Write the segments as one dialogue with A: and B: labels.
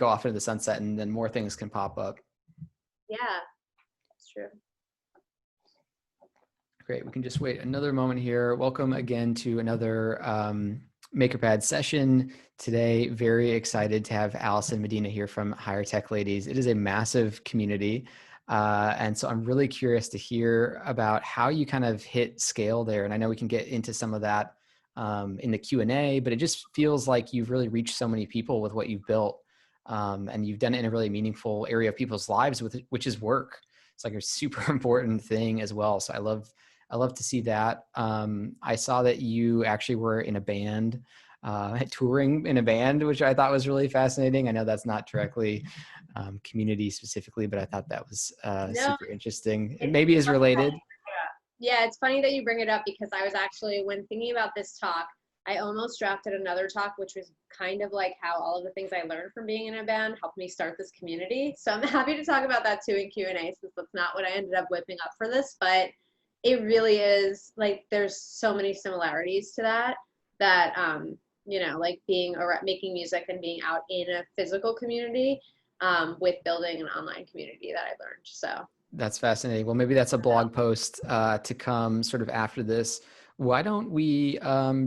A: go off into the sunset, and then more things can pop up.
B: Yeah, that's true.
A: Great. We can just wait another moment here. Welcome again to another MakerPad session. Today, very excited to have Allison Medina here from Higher Tech Ladies. It is a massive community. And so I'm really curious to hear about how you kind of hit scale there. And I know we can get into some of that in the Q&A, but it just feels like you've really reached so many people with what you've built. And you've done it in a really meaningful area of people's lives, which is work. It's like a super important thing as well. So I love to see that. I saw that you actually were in a band, touring in a band, which I thought was really fascinating. I know that's not directly community specifically, but I thought that was super interesting. It maybe is related.
B: Yeah, it's funny that you bring it up because I was actually, when thinking about this talk, I almost drafted another talk, which was kind of like how all of the things I learned from being in a band helped me start this community. So I'm happy to talk about that too in Q&A, since that's not what I ended up whipping up for this, but it really is like, there's so many similarities to that, you know, like making music and being out in a physical community with building an online community that I learned. So
A: that's fascinating. Well, maybe that's a blog post to come sort of after this. Why don't we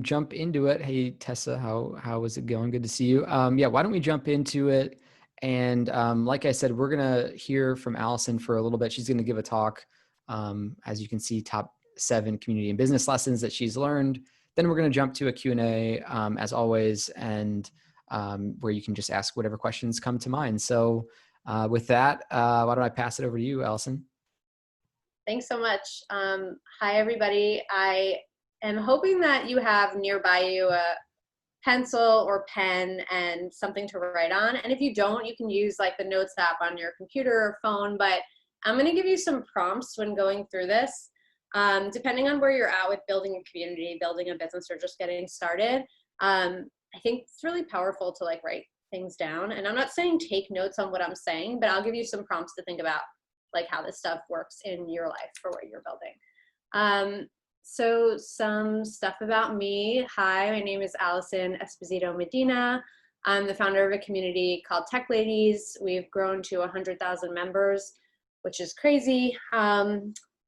A: jump into it? Hey, Tessa, how is it going? Good to see you. Yeah, why don't we jump into it? And like I said, we're going to hear from Allison for a little bit. She's going to give a talk, as you can see, top 7 community and business lessons that she's learned. Then we're going to jump to a Q&A, as always, and where you can just ask whatever questions come to mind. So with that, why don't I pass it over to you, Allison?
B: Thanks so much. Hi, everybody. I am hoping that you have nearby you a pencil or pen and something to write on. And if you don't, you can use like the Notes app on your computer or phone. But I'm going to give you some prompts when going through this. Depending on where you're at with building a community, building a business, or just getting started, I think it's really powerful to like write things down. And I'm not saying take notes on what I'm saying, but I'll give you some prompts to think about like how this stuff works in your life for what you're building. So some stuff about me. Hi, my name is Allison Medina. I'm the founder of a community called Tech Ladies. We've grown to 100,000 members, which is crazy.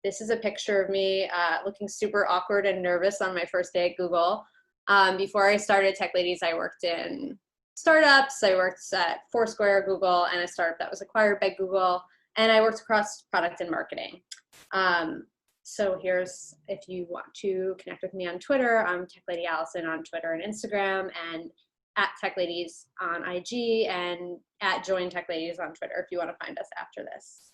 B: This is a picture of me looking super awkward and nervous on my first day at Google. Before I started Tech Ladies, I worked in startups. I worked at Foursquare, Google, and a startup that was acquired by Google. And I worked across product and marketing. So here's, if you want to connect with me on Twitter, I'm Tech Lady Allison on Twitter and Instagram, and at Tech Ladies on IG, and at Join Tech Ladies on Twitter if you want to find us after this.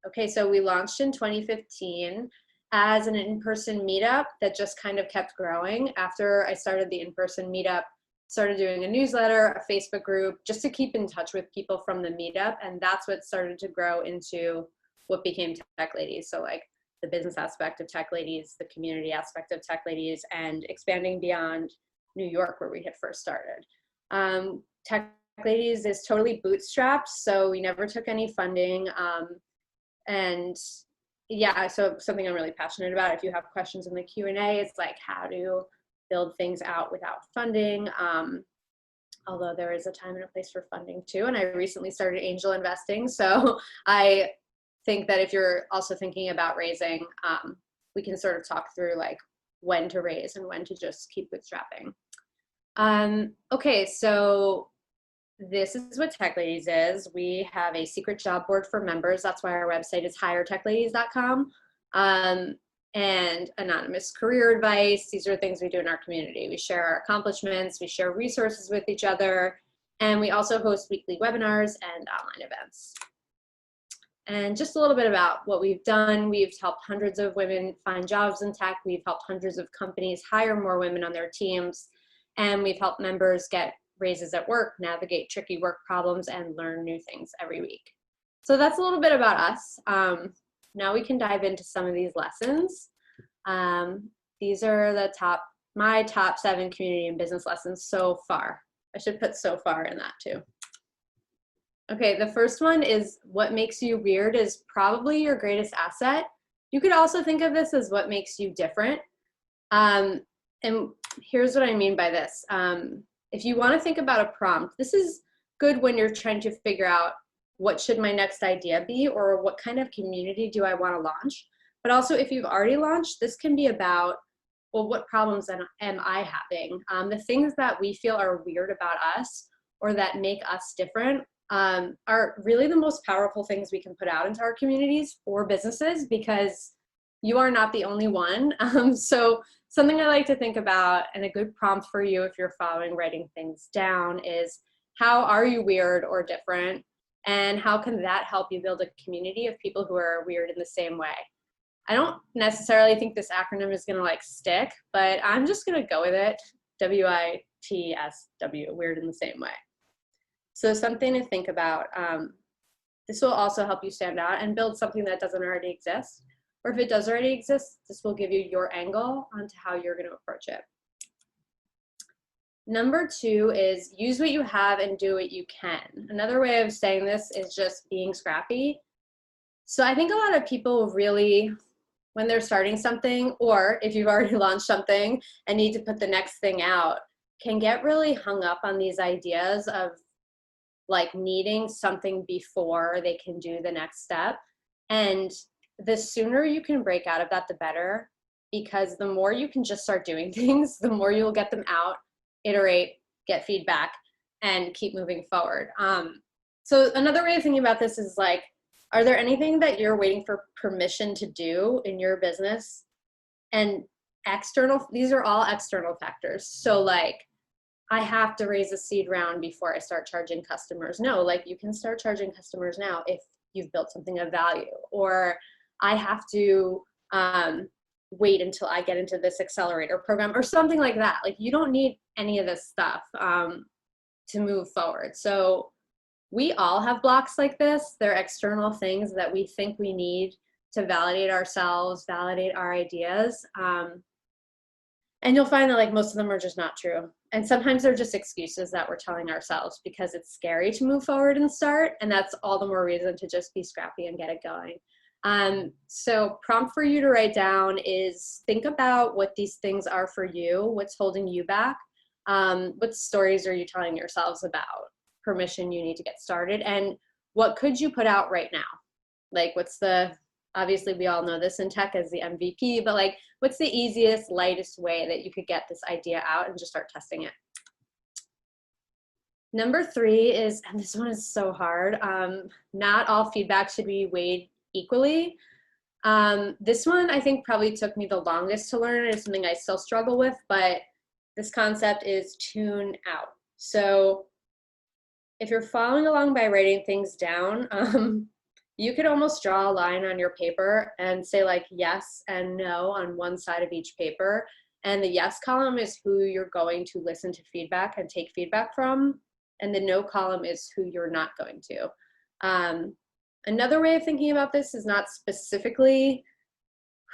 B: Okay, so we launched in 2015 as an in-person meetup that just kind of kept growing. After I started the in-person meetup, started doing a newsletter, a Facebook group, just to keep in touch with people from the meetup. And that's what started to grow into what became Tech Ladies. So like the business aspect of Tech Ladies, the community aspect of Tech Ladies, and expanding beyond New York where we had first started. Tech Ladies is totally bootstrapped, so we never took any funding. And yeah, so something I'm really passionate about. If you have questions in the Q&A, it's like how to build things out without funding. Although there is a time and a place for funding too. And I recently started angel investing. So I think that if you're also thinking about raising, we can sort of talk through like when to raise and when to just keep bootstrapping. Okay, so this is what Tech Ladies is. We have a secret job board for members. That's why our website is highertechladies.com. And anonymous career advice. These are things we do in our community. We share our accomplishments, we share resources with each other, and we also host weekly webinars and online events. And just a little bit about what we've done. We've helped hundreds of women find jobs in tech. We've helped hundreds of companies hire more women on their teams. And we've helped members get raises at work, navigate tricky work problems, and learn new things every week. So that's a little bit about us. Now we can dive into some of these lessons. These are my top 7 community and business lessons so far. I should put so far in that too. Okay, the first one is what makes you weird is probably your greatest asset. You could also think of this as what makes you different. And here's what I mean by this. If you want to think about a prompt, this is good when you're trying to figure out what should my next idea be, or what kind of community do I want to launch. But also, if you've already launched, this can be about, well, what problems am I having? The things that we feel are weird about us or that make us different are really the most powerful things we can put out into our communities or businesses, because you are not the only one. So something I like to think about, and a good prompt for you if you're following writing things down, is how are you weird or different? And how can that help you build a community of people who are weird in the same way? I don't necessarily think this acronym is going to like stick, but I'm just going to go with it. WITSW, weird in the same way. So something to think about. This will also help you stand out and build something that doesn't already exist. Or if it does already exist, this will give you your angle onto how you're going to approach it. Number 2 is use what you have and do what you can. Another way of saying this is just being scrappy. So I think a lot of people really, when they're starting something, or if you've already launched something and need to put the next thing out, can get really hung up on these ideas of like needing something before they can do the next step. And the sooner you can break out of that, the better, because the more you can just start doing things, the more you'll get them out, iterate, get feedback, and keep moving forward. So another way of thinking about this is like, are there anything that you're waiting for permission to do in your business? And these are all external factors. So like, I have to raise a seed round before I start charging customers. No, like you can start charging customers now if you've built something of value. Or I have to wait until I get into this accelerator program or something like that. Like you don't need any of this stuff to move forward. So we all have blocks like this. They're external things that we think we need to validate ourselves, validate our ideas. And you'll find that like most of them are just not true. And sometimes they're just excuses that we're telling ourselves because it's scary to move forward and start. And that's all the more reason to just be scrappy and get it going. So prompt for you to write down is think about what these things are for you, what's holding you back, what stories are you telling yourselves about permission you need to get started, and what could you put out right now? Like obviously we all know this in tech as the MVP, but like what's the easiest, lightest way that you could get this idea out and just start testing it? Number 3 is, and this one is so hard, not all feedback should be weighed equally. This one I think probably took me the longest to learn. It's something I still struggle with, but this concept is tune out. So if you're following along by writing things down, you could almost draw a line on your paper and say like yes and no on one side of each paper. And the yes column is who you're going to listen to feedback and take feedback from. And the no column is who you're not going to. Another way of thinking about this is not specifically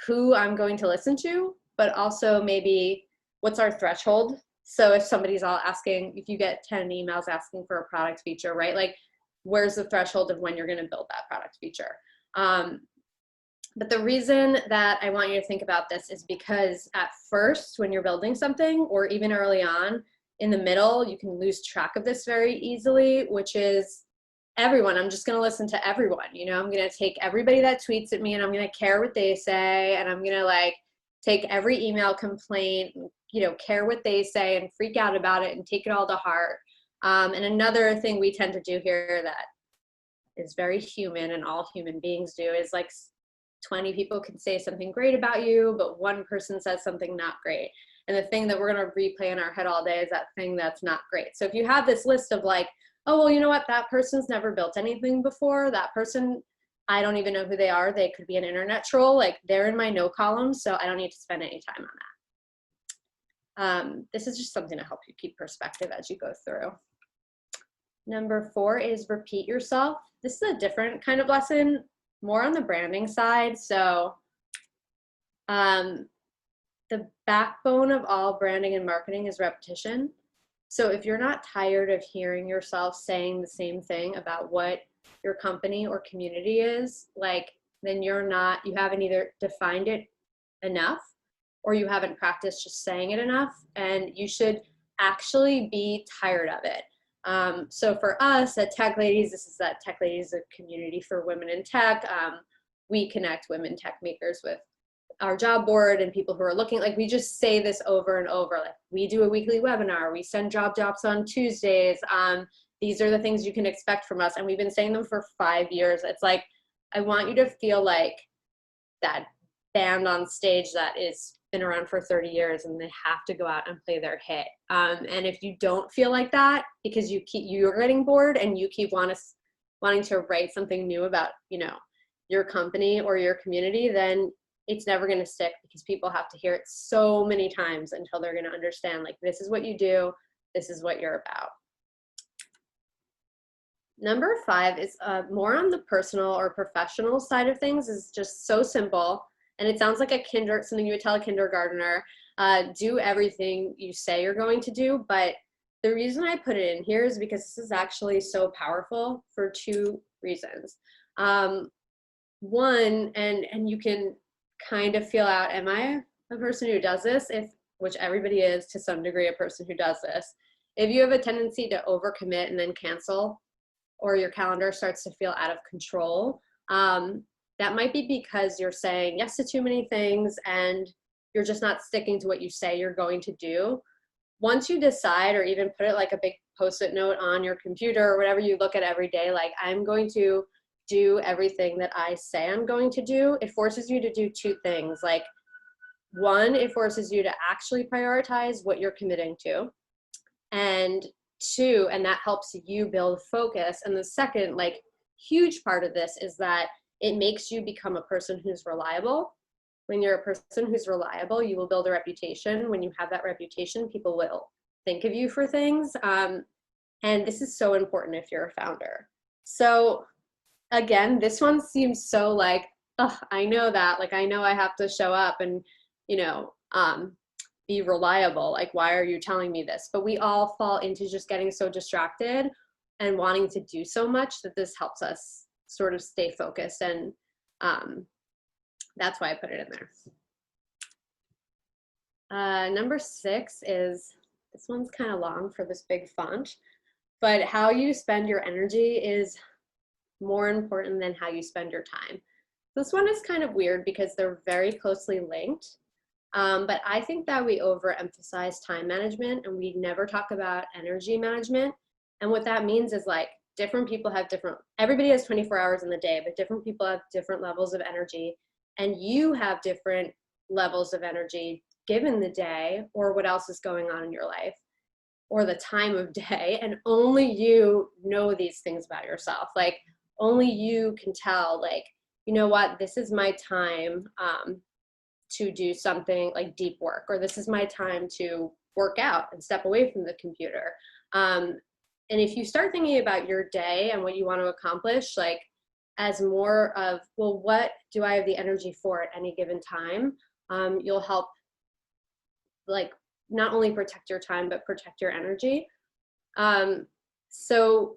B: who I'm going to listen to, but also maybe what's our threshold. So if somebody's all asking, if you get 10 emails asking for a product feature, right? Like, where's the threshold of when you're going to build that product feature? But the reason that I want you to think about this is because at first, when you're building something, or even early on, in the middle, you can lose track of this very easily, which is everyone. I'm just going to listen to everyone. You know, I'm going to take everybody that tweets at me and I'm going to care what they say. And I'm going to like take every email complaint, you know, care what they say and freak out about it and take it all to heart. And another thing we tend to do here that is very human and all human beings do is like 20 people can say something great about you, but one person says something not great. And the thing that we're going to replay in our head all day is that thing that's not great. So if you have this list of like, oh, well, you know what? That person's never built anything before. That person, I don't even know who they are. They could be an internet troll. Like they're in my no column, so I don't need to spend any time on that. This is just something to help you keep perspective as you go through. Number 4 is repeat yourself. This is a different kind of lesson, more on the branding side. So the backbone of all branding and marketing is repetition. So if you're not tired of hearing yourself saying the same thing about what your company or community is, like, then you haven't either defined it enough or you haven't practiced just saying it enough, and you should actually be tired of it. So for us at Tech Ladies, this is that Tech Ladies, a community for women in tech. We connect women tech makers with our job board and people who are looking. Like, we just say this over and over. Like, we do a weekly webinar. We send job drops on Tuesdays. These are the things you can expect from us. And we've been saying them for 5 years. It's like, I want you to feel like that band on stage that is been around for 30 years and they have to go out and play their hit. And if you don't feel like that because you're getting bored and you keep wanting to write something new about, you know, your company or your community, then it's never going to stick, because people have to hear it so many times until they're going to understand, like, this is what you do, this is what you're about. Number 5 is more on the personal or professional side of things. Is just so simple. And it sounds like something you would tell a kindergartner. Do everything you say you're going to do. But the reason I put it in here is because this is actually so powerful for 2 reasons. One, and you can kind of feel out, am I a person who does this? Which everybody is to some degree a person who does this. If you have a tendency to overcommit and then cancel, or your calendar starts to feel out of control, that might be because you're saying yes to too many things and you're just not sticking to what you say you're going to do. Once you decide, or even put it like a big post-it note on your computer or whatever you look at every day, like, I'm going to do everything that I say I'm going to do, it forces you to do 2 things. Like, 1, it forces you to actually prioritize what you're committing to. And 2, and that helps you build focus. And the second, like, huge part of this is that it makes you become a person who's reliable. When you're a person who's reliable, you will build a reputation. When you have that reputation, people will think of you for things. And this is so important if you're a founder. So again, this one seems so like, oh, I know that. Like, I know I have to show up and, you know, be reliable. Like, why are you telling me this? But we all fall into just getting so distracted and wanting to do so much that this helps us sort of stay focused. And that's why I put it in there. Number 6 is, this one's kind of long for this big font, but how you spend your energy is more important than how you spend your time. This one is kind of weird because they're very closely linked. But I think that we overemphasize time management and we never talk about energy management. And what that means is, like, different people have everybody has 24 hours in the day, but different people have different levels of energy. And you have different levels of energy given the day or what else is going on in your life or the time of day. And only you know these things about yourself. Like, only you can tell, like, you know what, this is my time to do something like deep work, or this is my time to work out and step away from the computer. And if you start thinking about your day and what you want to accomplish, like, as more of, well, what do I have the energy for at any given time? You'll help, like, not only protect your time, but protect your energy. So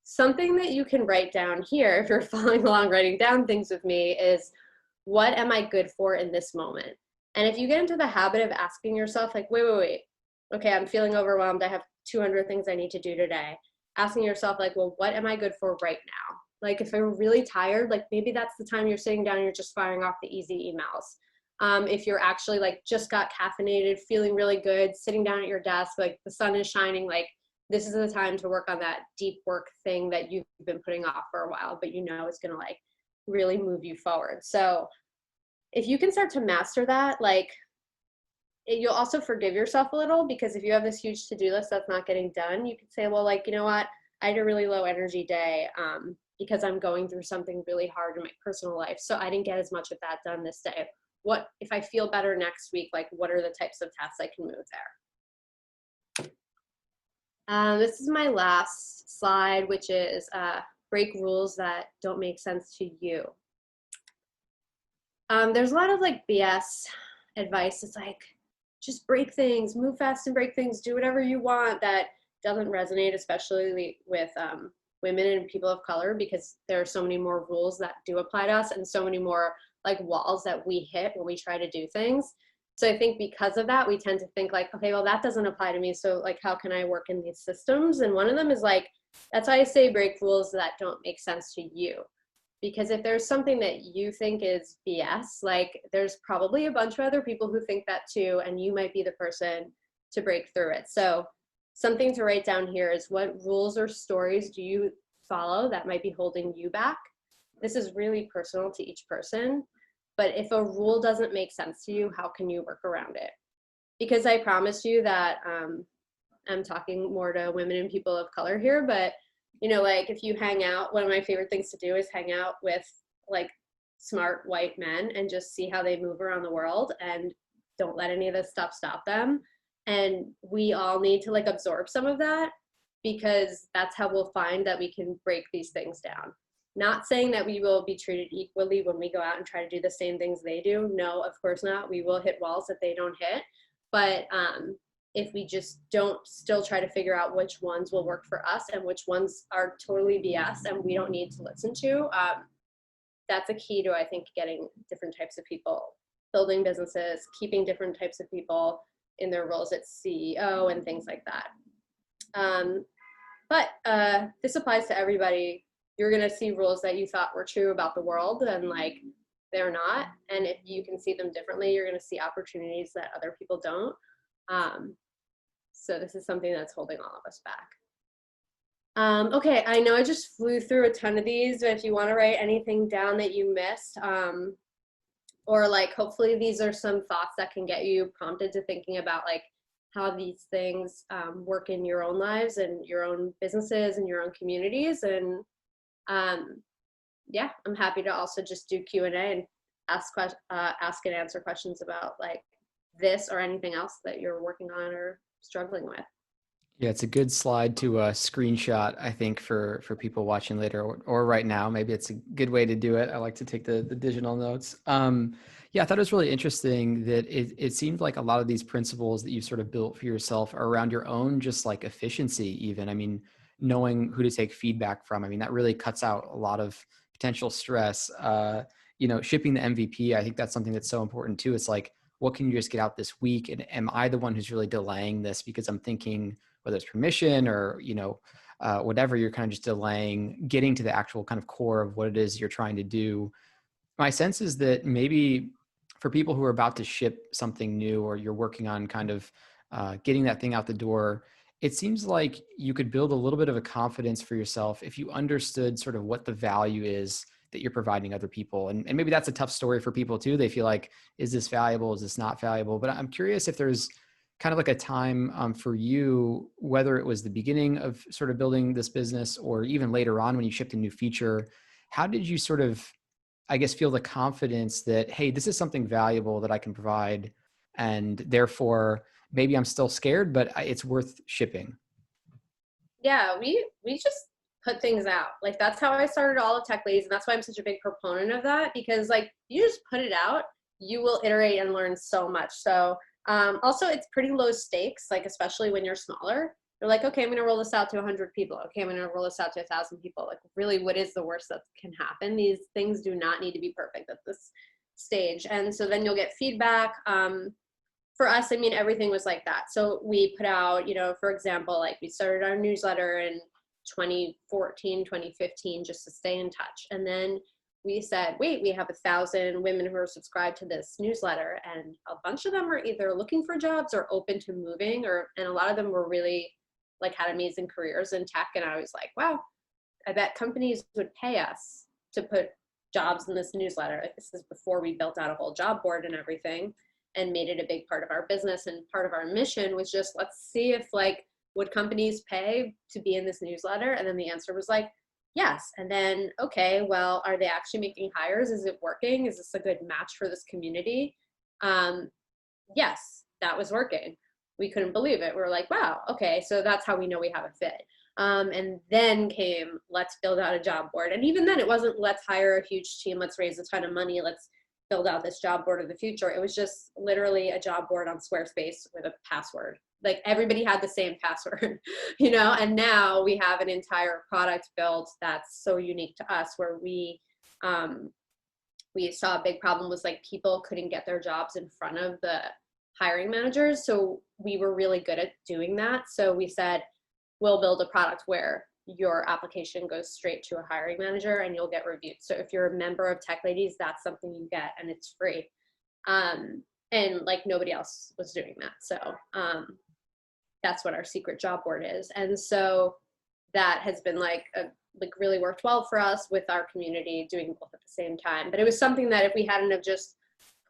B: something that you can write down here, if you're following along writing down things with me, is, what am I good for in this moment? And if you get into the habit of asking yourself, like, wait, okay, I'm feeling overwhelmed, I have 200 things I need to do today. Asking yourself, like, well, what am I good for right now? Like, if I'm really tired, like, maybe that's the time you're sitting down and you're just firing off the easy emails. If you're actually, like, just got caffeinated, feeling really good, sitting down at your desk, like, the sun is shining, like, this is the time to work on that deep work thing that you've been putting off for a while, but you know it's gonna, like, really move you forward. So if you can start to master that, like, you'll also forgive yourself a little, because if you have this huge to-do list that's not getting done, you could say, well, like, you know what, I had a really low energy day because I'm going through something really hard in my personal life, so I didn't get as much of that done this day. What if I feel better next week? Like, what are the types of tasks I can move there? This is my last slide, which is break rules that don't make sense to you. There's a lot of, like, BS advice. It's like, just break things, move fast and break things, do whatever you want. That doesn't resonate, especially with women and people of color, because there are so many more rules that do apply to us and so many more, like, walls that we hit when we try to do things. So I think because of that, we tend to think like, okay, well, that doesn't apply to me. So like, how can I work in these systems? And one of them is like, that's why I say break rules that don't make sense to you. Because if there's something that you think is BS, like there's probably a bunch of other people who think that too, and you might be the person to break through it. So something to write down here is, what rules or stories do you follow that might be holding you back? This is really personal to each person. But if a rule doesn't make sense to you, how can you work around it? Because I promise you that I'm talking more to women and people of color here, but you know, like if you hang out, one of my favorite things to do is hang out with like smart white men and just see how they move around the world and don't let any of this stuff stop them. And we all need to like absorb some of that, because that's how we'll find that we can break these things down. Not saying that we will be treated equally when we go out and try to do the same things they do. No, of course not. We will hit walls that they don't hit. But if we just don't still try to figure out which ones will work for us and which ones are totally BS and we don't need to listen to, that's a key to, I think, getting different types of people, building businesses, keeping different types of people in their roles at CEO and things like that. But this applies to everybody. You're going to see rules that you thought were true about the world and like they're not. And if you can see them differently, you're going to see opportunities that other people don't. So this is something that's holding all of us back. Okay, I know I just flew through a ton of these, but if you want to write anything down that you missed, or like hopefully these are some thoughts that can get you prompted to thinking about like how these things work in your own lives and your own businesses and your own communities. And yeah, I'm happy to also just do Q&A and ask and answer questions about like this or anything else that you're working on or struggling with.
A: Yeah, it's a good slide to screenshot, I think, for people watching later or right now. Maybe it's a good way to do it. I like to take the digital notes. Yeah, I thought it was really interesting that it seemed like a lot of these principles that you've sort of built for yourself are around your own, just like efficiency even. I mean, knowing who to take feedback from. I mean, that really cuts out a lot of potential stress. You know, shipping the MVP, I think that's something that's so important too. It's like, what can you just get out this week? And am I the one who's really delaying this because I'm thinking, whether it's permission or, you know, whatever, you're kind of just delaying getting to the actual kind of core of what it is you're trying to do. My sense is that maybe for people who are about to ship something new, or you're working on kind of getting that thing out the door, it seems like you could build a little bit of a confidence for yourself if you understood sort of what the value is that you're providing other people. And maybe that's a tough story for people too. They feel like, is this valuable? Is this not valuable? But I'm curious if there's kind of like a time for you, whether it was the beginning of sort of building this business or even later on when you shipped a new feature, how did you sort of, I guess, feel the confidence that, hey, this is something valuable that I can provide, and therefore maybe I'm still scared, but it's worth shipping?
B: Yeah, we just put things out. Like that's how I started all of Tech Ladies, and that's why I'm such a big proponent of that, because like you just put it out, you will iterate and learn so much. So also it's pretty low stakes, like especially when you're smaller. You're like, okay, I'm gonna roll this out to 100 people. Okay, I'm gonna roll this out to 1,000 people. Like really, what is the worst that can happen? These things do not need to be perfect at this stage. And so then you'll get feedback. For us, I mean, everything was like that. So we put out, you know, for example, like we started our newsletter in 2014, 2015, just to stay in touch. And then we said, wait, we have 1,000 women who are subscribed to this newsletter. And a bunch of them are either looking for jobs or open to moving, and a lot of them were really like had amazing careers in tech. And I was like, wow, I bet companies would pay us to put jobs in this newsletter. Like this is before we built out a whole job board and everything and made it a big part of our business. And part of our mission was just, let's see if like, would companies pay to be in this newsletter? And then the answer was like, yes. And then, okay, well, are they actually making hires? Is it working? Is this a good match for this community? Yes, that was working. We couldn't believe it. We were like, wow, okay, so that's how we know we have a fit. And then came, let's build out a job board. And even then it wasn't, let's hire a huge team, let's raise a ton of money, let's build out this job board of the future. It was just literally a job board on Squarespace with a password. Like everybody had the same password, you know, and now we have an entire product built that's so unique to us, where we saw a big problem was like people couldn't get their jobs in front of the hiring managers. So we were really good at doing that. So we said, we'll build a product where your application goes straight to a hiring manager and you'll get reviewed. So if you're a member of Tech Ladies, that's something you get and it's free. And like nobody else was doing that. So that's what our secret job board is. And so that has been like really worked well for us with our community doing both at the same time. But it was something that if we hadn't have just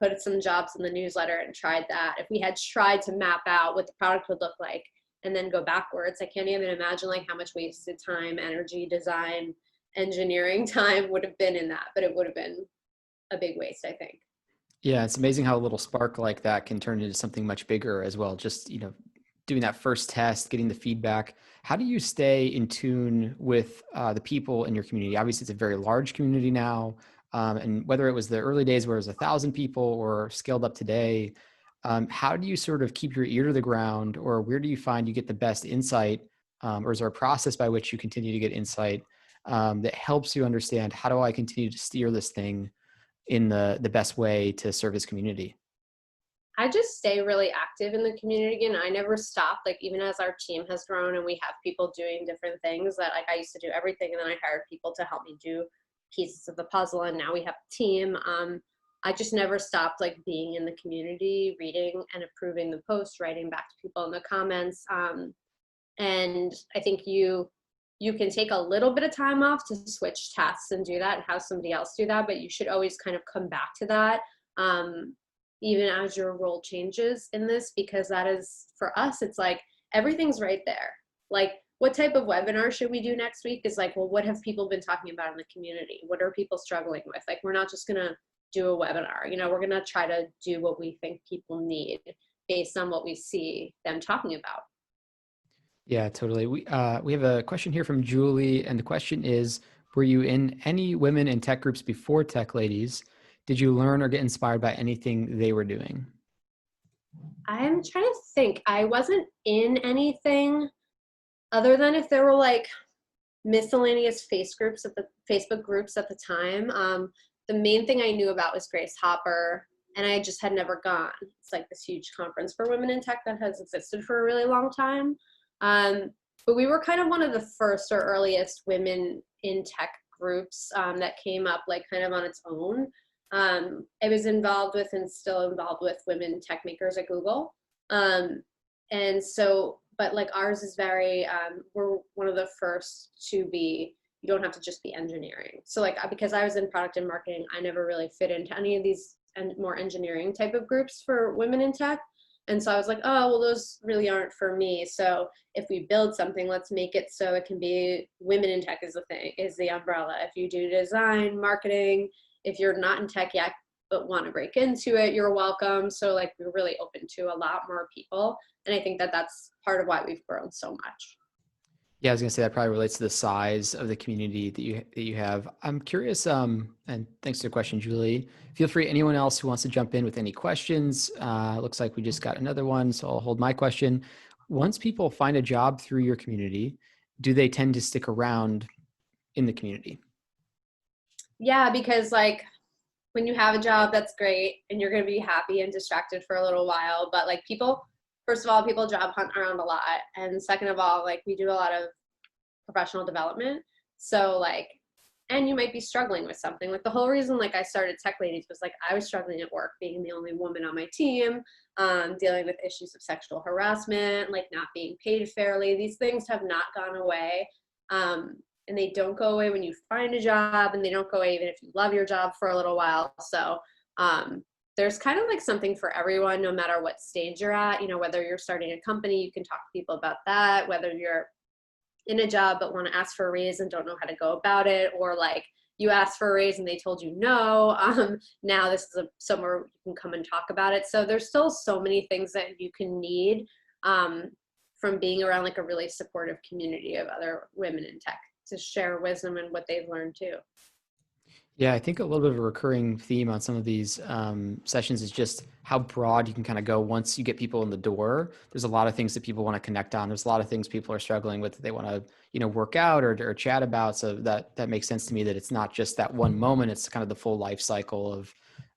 B: put some jobs in the newsletter and tried that, if we had tried to map out what the product would look like and then go backwards, I can't even imagine like how much wasted time, energy, design, engineering time would have been in that, but it would have been a big waste, I think.
A: Yeah, it's amazing how a little spark like that can turn into something much bigger as well. Just, doing that first test, getting the feedback. How do you stay in tune with the people in your community? Obviously, it's a very large community now. And whether it was the early days where it was 1,000 people or scaled up today, how do you sort of keep your ear to the ground, or where do you find you get the best insight? Or is there a process by which you continue to get insight that helps you understand, how do I continue to steer this thing in the best way to serve this community?
B: I just stay really active in the community and I never stop. Like even as our team has grown and we have people doing different things, that like I used to do everything and then I hired people to help me do pieces of the puzzle, and now we have a team. I just never stopped like being in the community, reading and approving the posts, writing back to people in the comments. And I think you can take a little bit of time off to switch tasks and do that and have somebody else do that, but you should always kind of come back to that. Even as your role changes in this, because that is, for us, it's like everything's right there. Like, what type of webinar should we do next week is like, well, what have people been talking about in the community? What are people struggling with? Like, we're not just going to do a webinar, we're going to try to do what we think people need based on what we see them talking about.
A: Yeah, totally. We have a question here from Julie, and the question is, were you in any women in tech groups before Tech Ladies? Did you learn or get inspired by anything they were doing?
B: I'm trying to think. I wasn't in anything other than if there were like miscellaneous Facebook groups at the time. The main thing I knew about was Grace Hopper, and I just had never gone. It's like this huge conference for women in tech that has existed for a really long time. But we were kind of one of the first or earliest women in tech groups that came up like kind of on its own. I was involved with and still involved with women tech makers at Google. And so, but like ours is very, we're one of the first to be, you don't have to just be engineering. So like, because I was in product and marketing, I never really fit into any of these and more engineering type of groups for women in tech. And so I was like, oh, well, those really aren't for me. So if we build something, let's make it so it can be women in tech is the thing, is the umbrella. If you do design, marketing, if you're not in tech yet, but want to break into it, you're welcome. So like we're really open to a lot more people. And I think that that's part of why we've grown so much.
A: Yeah, I was gonna say that probably relates to the size of the community that you have. I'm curious, and thanks for the question, Julie. Feel free, anyone else who wants to jump in with any questions. Looks like we just got another one, so I'll hold my question. Once people find a job through your community, do they tend to stick around in the community?
B: Yeah, because like when you have a job, that's great, and you're gonna be happy and distracted for a little while. But like people, first of all, people job hunt around a lot, and second of all, like we do a lot of professional development. So like, and you might be struggling with something. Like the whole reason like I started Tech Ladies was like I was struggling at work, being the only woman on my team, dealing with issues of sexual harassment, like not being paid fairly. These things have not gone away. And they don't go away when you find a job, and they don't go away even if you love your job for a little while. So there's kind of like something for everyone, no matter what stage you're at. Whether you're starting a company, you can talk to people about that. Whether you're in a job but want to ask for a raise and don't know how to go about it, or like you asked for a raise and they told you no, now this is somewhere you can come and talk about it. So there's still so many things that you can need from being around like a really supportive community of other women in tech to share wisdom and what they've learned too.
A: Yeah, I think a little bit of a recurring theme on some of these sessions is just how broad you can kind of go once you get people in the door. There's a lot of things that people want to connect on. There's a lot of things people are struggling with that they want to, work out or chat about. So that makes sense to me, that it's not just that one moment. It's kind of the full life cycle of,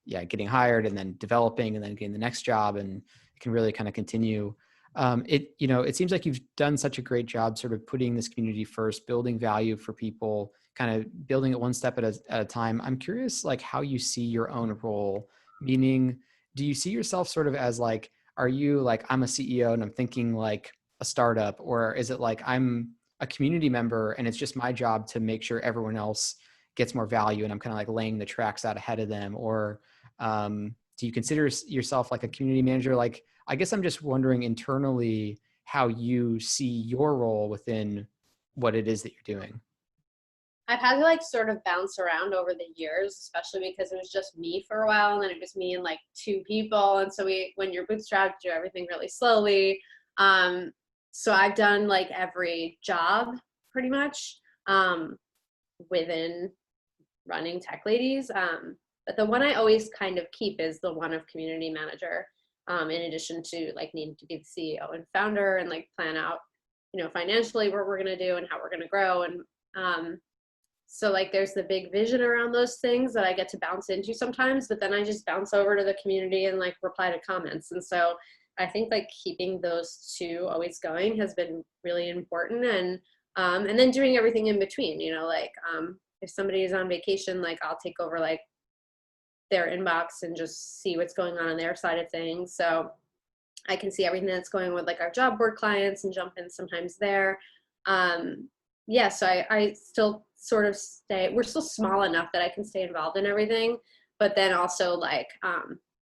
A: getting hired and then developing and then getting the next job. And can really kind of continue. It seems like you've done such a great job sort of putting this community first, building value for people, kind of building it one step at a time. I'm curious, like, how you see your own role, meaning, do you see yourself sort of as like, are you like, I'm a CEO and I'm thinking like a startup, or is it like I'm a community member and it's just my job to make sure everyone else gets more value and I'm kind of like laying the tracks out ahead of them? Or do you consider yourself like a community manager? Like, I guess I'm just wondering internally how you see your role within what it is that you're doing.
B: I've had to like sort of bounce around over the years, especially because it was just me for a while, and then it was me and like two people. And so when you're bootstrapped, do everything really slowly. So I've done like every job pretty much within running Tech Ladies. But the one I always kind of keep is the one of community manager. In addition to like needing to be the CEO and founder and like plan out, financially what we're going to do and how we're going to grow. And so like there's the big vision around those things that I get to bounce into sometimes, but then I just bounce over to the community and like reply to comments. And so I think like keeping those two always going has been really important. And then doing everything in between, if somebody is on vacation, like I'll take over like their inbox and just see what's going on their side of things. So I can see everything that's going with like our job board clients and jump in sometimes there. So I still sort of we're still small enough that I can stay involved in everything, but then also like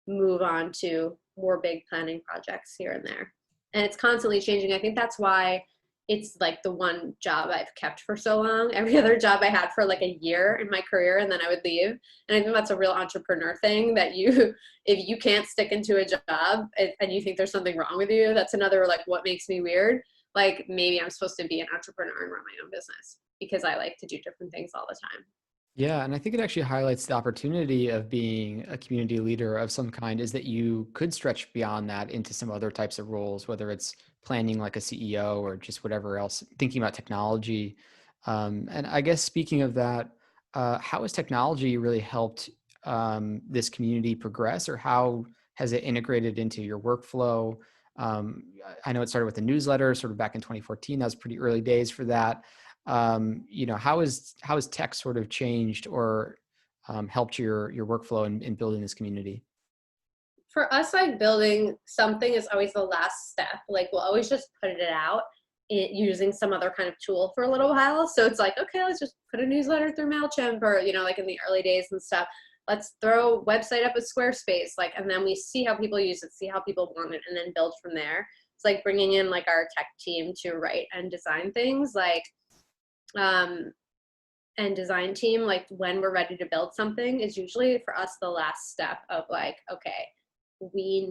B: move on to more big planning projects here and there. And it's constantly changing. I think that's why it's like the one job I've kept for so long. Every other job I had for like a year in my career, and then I would leave. And I think that's a real entrepreneur thing, that if you can't stick into a job and you think there's something wrong with you, that's another like what makes me weird. Like maybe I'm supposed to be an entrepreneur and run my own business because I like to do different things all the time.
A: Yeah, and I think it actually highlights the opportunity of being a community leader of some kind, is that you could stretch beyond that into some other types of roles, whether it's planning like a CEO or just whatever else, thinking about technology. And I guess speaking of that, how has technology really helped this community progress, or how has it integrated into your workflow? I know it started with the newsletter sort of back in 2014. That was pretty early days for that. How has tech sort of changed or helped your workflow in building this community?
B: For us, like building something is always the last step. Like we'll always just put it out using some other kind of tool for a little while. So it's like, okay, let's just put a newsletter through MailChimp, or, like in the early days and stuff. Let's throw a website up with Squarespace, like, and then we see how people use it, see how people want it, and then build from there. It's like bringing in like our tech team to write and design things, like, and design team, like when we're ready to build something is usually for us the last step of like, okay, we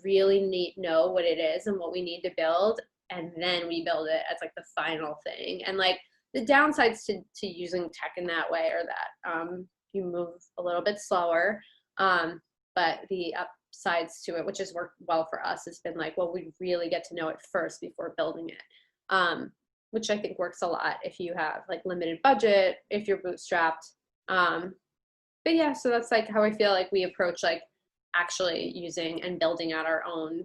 B: really know what it is and what we need to build, and then we build it as like the final thing. And like the downsides to using tech in that way are that you move a little bit slower, but the upsides to it, which has worked well for us, has been like, well, we really get to know it first before building it, which I think works a lot if you have like limited budget, if you're bootstrapped. But yeah, so that's like how I feel like we approach like actually using and building out our own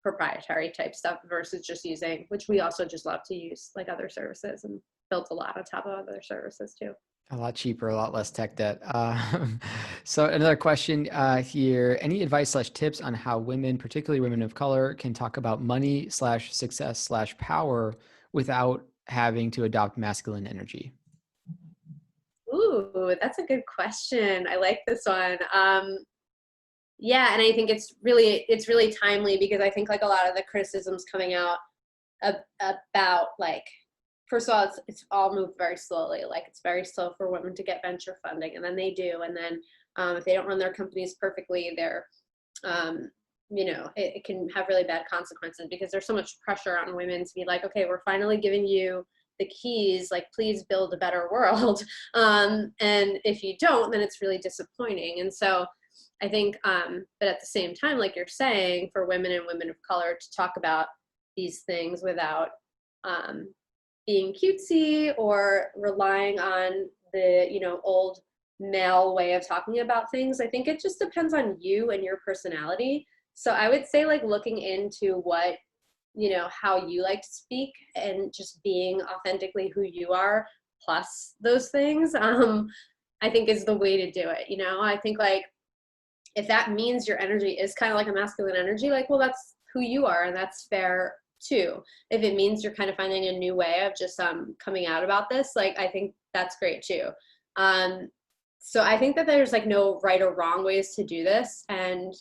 B: proprietary type stuff versus just using, which we also just love to use, like other services, and built a lot on top of other services too.
A: A lot cheaper, a lot less tech debt. So another question here: any advice/tips on how women, particularly women of color, can talk about money/success/power without having to adopt masculine energy?
B: Ooh, that's a good question. I like this one. Yeah, and I think it's really timely, because I think like a lot of the criticisms coming out about like, first of all, it's all moved very slowly. Like it's very slow for women to get venture funding, and then they do, and then if they don't run their companies perfectly, they're it can have really bad consequences, because there's so much pressure on women to be like, okay, we're finally giving you the keys, like please build a better world, and if you don't, then it's really disappointing. And so I think, but at the same time, like you're saying, for women and women of color to talk about these things without being cutesy or relying on the, old male way of talking about things, I think it just depends on you and your personality. So I would say like looking into what, how you like to speak and just being authentically who you are plus those things, I think is the way to do it. I think like if that means your energy is kind of like a masculine energy, like, well, that's who you are and that's fair too. If it means you're kind of finding a new way of just coming out about this, like, I think that's great too. Um, so I think that there's like no right or wrong ways to do this. And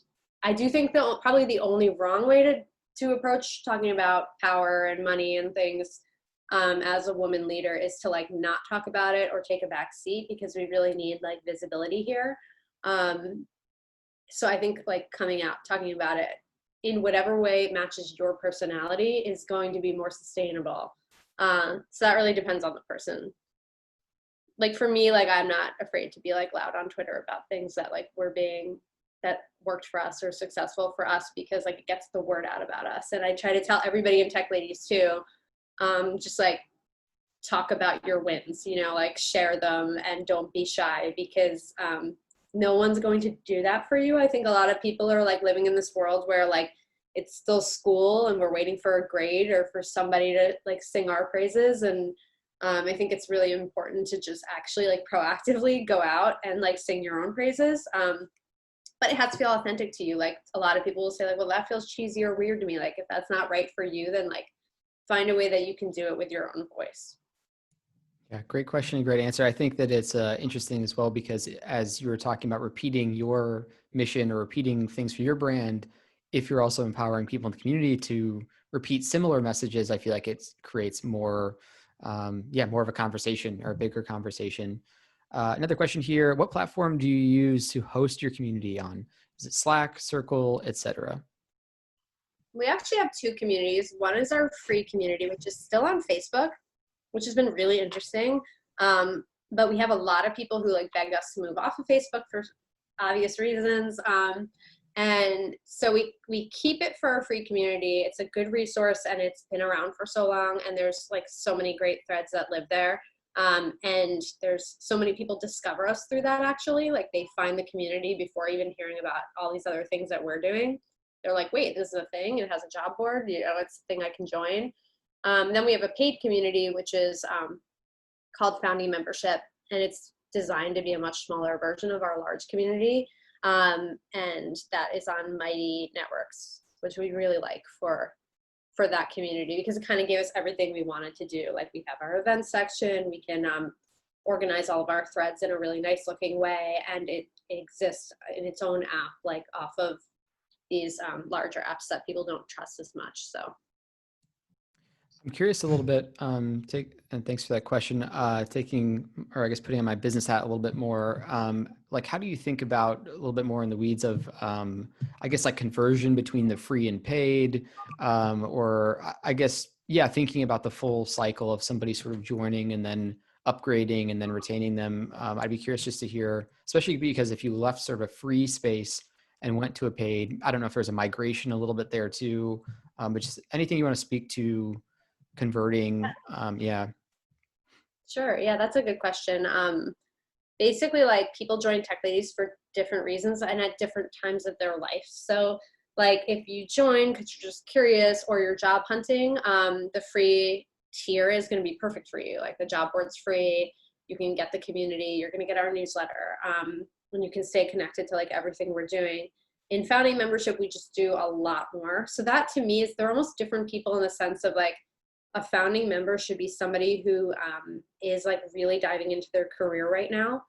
B: I do think that probably the only wrong way to approach talking about power and money and things as a woman leader is to like not talk about it or take a back seat, because we really need like visibility here. So I think like coming out, talking about it in whatever way matches your personality is going to be more sustainable. So that really depends on the person. Like for me, like I'm not afraid to be like loud on Twitter about things that like that worked for us or successful for us, because like it gets the word out about us. And I try to tell everybody in Tech Ladies too, just like talk about your wins, like share them and don't be shy, because no one's going to do that for you. I think a lot of people are like living in this world where like it's still school and we're waiting for a grade or for somebody to like sing our praises. And I think it's really important to just actually like proactively go out and like sing your own praises. But it has to feel authentic to you. Like a lot of people will say like, well, that feels cheesy or weird to me. Like if that's not right for you, then like find a way that you can do it with your own voice.
A: Yeah, great question and great answer. I think that it's interesting as well, because as you were talking about repeating your mission or repeating things for your brand, if you're also empowering people in the community to repeat similar messages, I feel like it creates more, more of a conversation or a bigger conversation. Another question here: what platform do you use to host your community on? Is it Slack, Circle, etc.?
B: We actually have two communities. One is our free community, which is still on Facebook, which has been really interesting. But we have a lot of people who like begged us to move off of Facebook for obvious reasons. And so we keep it for our free community. It's a good resource and it's been around for so long, and there's like so many great threads that live there. And there's so many people discover us through that, actually. Like they find the community before even hearing about all these other things that we're doing. They're like, wait, this is a thing. It has a job board. It's a thing I can join. Then we have a paid community, which is called Founding Membership, and it's designed to be a much smaller version of our large community. And that is on Mighty Networks, which we really like for that community, because it kind of gave us everything we wanted to do. Like we have our events section, we can organize all of our threads in a really nice looking way, and it exists in its own app, like off of these larger apps that people don't trust as much. So
A: I'm curious a little bit, and thanks for that question, putting on my business hat a little bit more, like how do you think about a little bit more in the weeds of, I guess like conversion between the free and paid, thinking about the full cycle of somebody sort of joining and then upgrading and then retaining them. I'd be curious just to hear, especially because if you left sort of a free space and went to a paid, I don't know if there's a migration a little bit there too, but just anything you want to speak to converting.
B: Sure. Yeah, that's a good question. Basically, like people join Tech Ladies for different reasons and at different times of their life. So like if you join because you're just curious or you're job hunting, the free tier is going to be perfect for you. Like the job board's free. You can get the community. You're going to get our newsletter. And you can stay connected to like everything we're doing. In Founding Membership, we just do a lot more. So that to me is, they're almost different people in the sense of like, a founding member should be somebody who is like really diving into their career right now.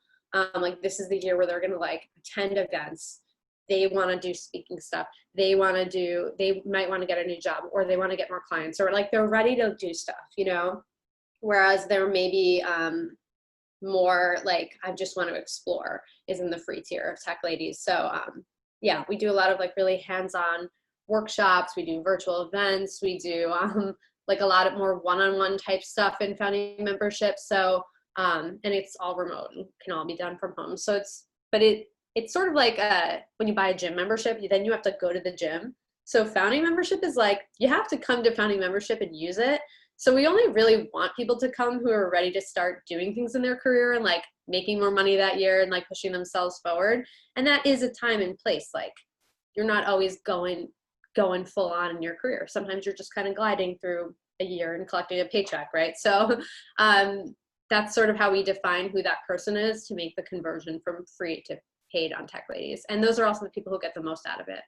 B: Like this is the year where they're going to like attend events. They want to do speaking stuff. They might want to get a new job, or they want to get more clients, or like they're ready to do stuff, whereas there may be more like, I just want to explore, is in the free tier of Tech Ladies. So we do a lot of like really hands-on workshops. We do virtual events. We do like a lot of more one-on-one type stuff in Founding Membership. So, and it's all remote and can all be done from home. So it's sort of like when you buy a gym membership, then you have to go to the gym. So Founding Membership is like, you have to come to Founding Membership and use it. So we only really want people to come who are ready to start doing things in their career and like making more money that year and like pushing themselves forward. And that is a time and place. Like you're not always going full on in your career. Sometimes you're just kind of gliding through a year and collecting a paycheck, right? So that's sort of how we define who that person is to make the conversion from free to paid on Tech Ladies. And those are also the people who get the most out of it.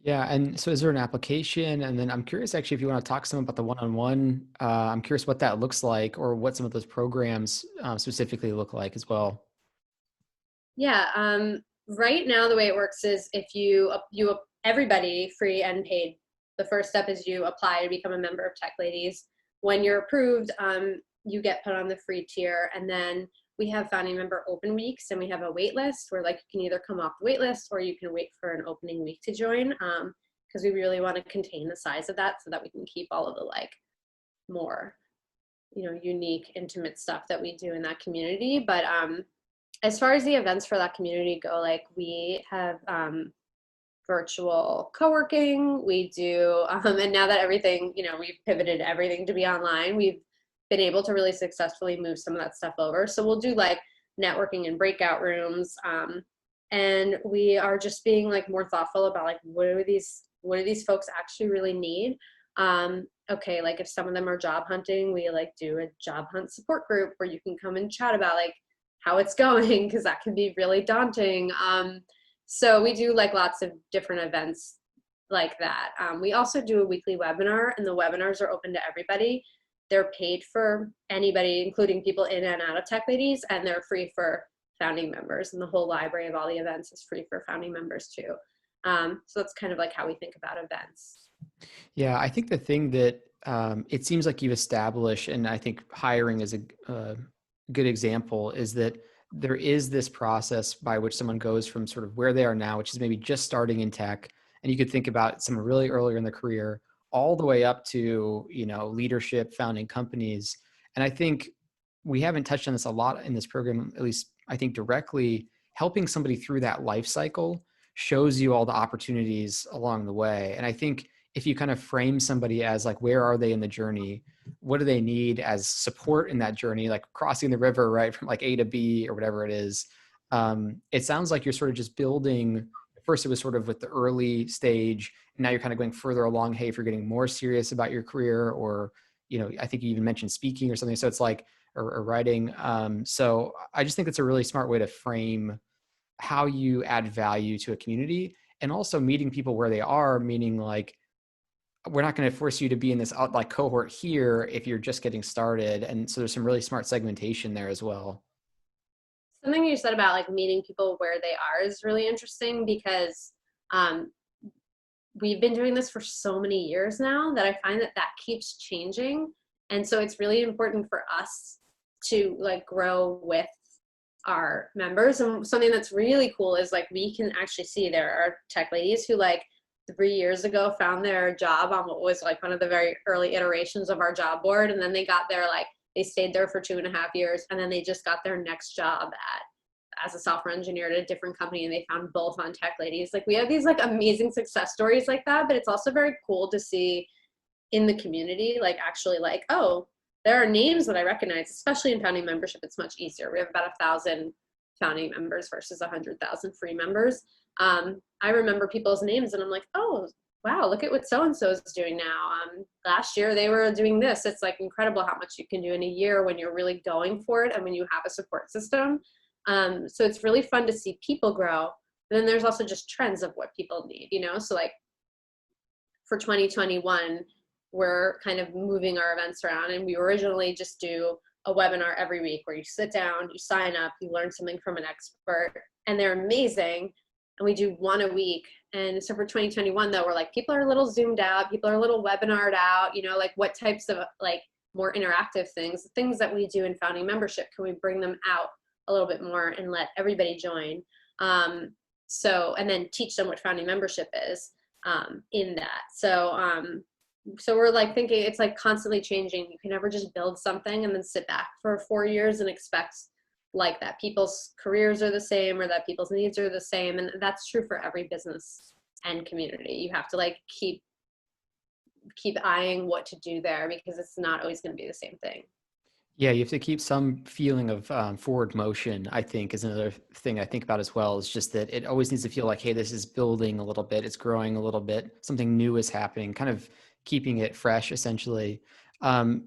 A: Yeah, and so is there an application? And then I'm curious, actually, if you want to talk some about the one-on-one, I'm curious what that looks like or what some of those programs specifically look like as well.
B: Yeah, right now the way it works is if everybody free and paid. The first step is you apply to become a member of Tech Ladies. When you're approved, you get put on the free tier, and then we have founding member open weeks, and we have a wait list where like you can either come off the wait list or you can wait for an opening week to join, because we really want to contain the size of that so that we can keep all of the like more, unique, intimate stuff that we do in that community. But as far as the events for that community go, like we have virtual co-working, we do, and now that everything, we've pivoted everything to be online, we've been able to really successfully move some of that stuff over. So we'll do like networking in breakout rooms, and we are just being like more thoughtful about like what do these folks actually really need. Okay, like if some of them are job hunting, we like do a job hunt support group where you can come and chat about like how it's going, because that can be really daunting. So we do like lots of different events like that. We also do a weekly webinar, and the webinars are open to everybody. They're paid for anybody, including people in and out of Tech Ladies, and they're free for founding members. And the whole library of all the events is free for founding members too. So that's kind of like how we think about events.
A: Yeah, I think the thing that it seems like you've established, and I think hiring is a good example, is that there is this process by which someone goes from sort of where they are now, which is maybe just starting in tech, and you could think about someone really earlier in their career, all the way up to, leadership, founding companies. And I think we haven't touched on this a lot in this program, at least I think directly. Helping somebody through that life cycle shows you all the opportunities along the way. And I think if you kind of frame somebody as like, where are they in the journey? What do they need as support in that journey? Like crossing the river, right? From like A to B or whatever it is. It sounds like you're sort of just building. First, it was sort of with the early stage, and now you're kind of going further along. Hey, if you're getting more serious about your career, or, I think you even mentioned speaking or something. So it's like, or writing. So I just think that's a really smart way to frame how you add value to a community, and also meeting people where they are, meaning like, we're not going to force you to be in this like cohort here if you're just getting started. And so there's some really smart segmentation there as well.
B: Something you said about like meeting people where they are is really interesting, because we've been doing this for so many years now that I find that keeps changing. And so it's really important for us to like grow with our members. And something that's really cool is like we can actually see there are Tech Ladies who like 3 years ago found their job on what was like one of the very early iterations of our job board, and then they got there, like they stayed there for 2.5 years, and then they just got their next job as a software engineer at a different company, and they found both on Tech Ladies. Like we have these like amazing success stories like that, but it's also very cool to see in the community, like actually like, oh, there are names that I recognize, especially in founding membership. It's much easier. We have about 1,000 founding members versus 100,000 free members. I remember people's names, and I'm like, oh, wow, look at what so-and-so is doing now. Last year they were doing this. It's like incredible how much you can do in a year when you're really going for it and when you have a support system. So it's really fun to see people grow. And then there's also just trends of what people need, So like for 2021, we're kind of moving our events around, and we originally just do a webinar every week where you sit down, you sign up, you learn something from an expert, and they're amazing. And we do one a week. And so for 2021 though, we're like, people are a little zoomed out, people are a little webinared out, like what types of like more interactive things that we do in founding membership, can we bring them out a little bit more and let everybody join? And then teach them what founding membership is in that. So we're like thinking it's like constantly changing. You can never just build something and then sit back for 4 years and expect like that people's careers are the same or that people's needs are the same. And that's true for every business and community. You have to like keep eyeing what to do there, because it's not always going to be the same thing.
A: Yeah, you have to keep some feeling of forward motion, I think, is another thing I think about as well. Is just that it always needs to feel like, hey, this is building a little bit, it's growing a little bit, something new is happening, kind of keeping it fresh, essentially.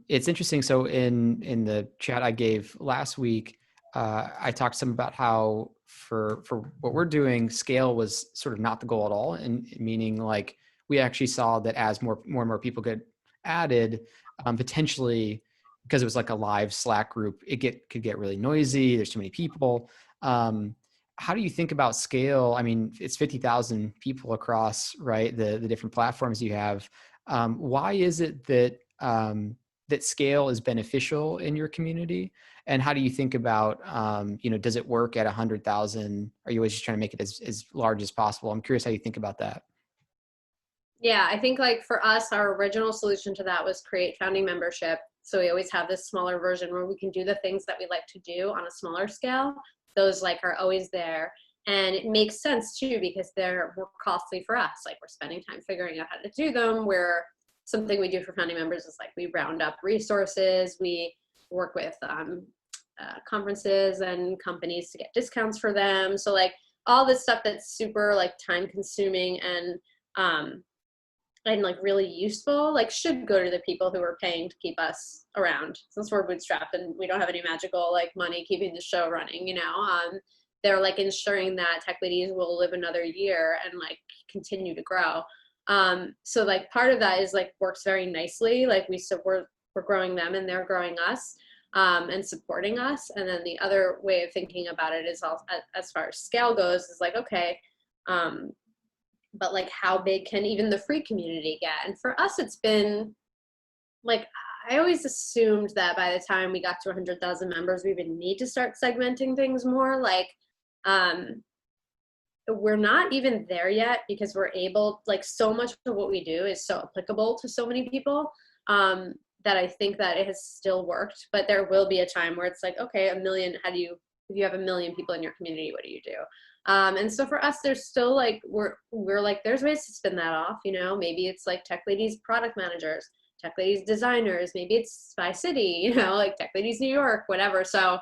A: It's interesting. So in the chat I gave last week, I talked some about how for what we're doing, scale was sort of not the goal at all, and meaning like we actually saw that as more and more people get added, potentially because it was like a live Slack group, could get really noisy. There's too many people. Um, how do you think about scale? I mean, it's 50,000 people across, right? The different platforms you have. Why is it that that scale is beneficial in your community? And how do you think about, does it work at 100,000? Are you always just trying to make it as large as possible? I'm curious how you think about that.
B: Yeah, I think like for us, our original solution to that was create founding membership. So we always have this smaller version where we can do the things that we like to do on a smaller scale. Those like are always there. And it makes sense too because they're more costly for us. Like we're spending time figuring out how to do them. Where something we do for founding members is like we round up resources, we work with conferences and companies to get discounts for them. So like all this stuff that's super like time consuming um, and like really useful, like should go to the people who are paying to keep us around. Since we're bootstrapped and we don't have any magical like money keeping the show running, they're like ensuring that Tech Ladies will live another year and like continue to grow. So like part of that is like works very nicely. Like we're growing them and they're growing us, and supporting us. And then the other way of thinking about it is all as far as scale goes is like, okay, um, but like how big can even the free community get? And for us, it's been like, I always assumed that by the time we got to 100,000 members, we would need to start segmenting things more. Like, um, we're not even there yet because we're able, like, so much of what we do is so applicable to so many people, that I think that it has still worked. But there will be a time where it's like, okay, a million, if you have a million people in your community, what do you do? And so for us, there's still like, we're like, there's ways to spin that off, maybe it's like Tech Ladies product managers, Tech Ladies designers, maybe it's by city, like Tech Ladies New York, whatever. So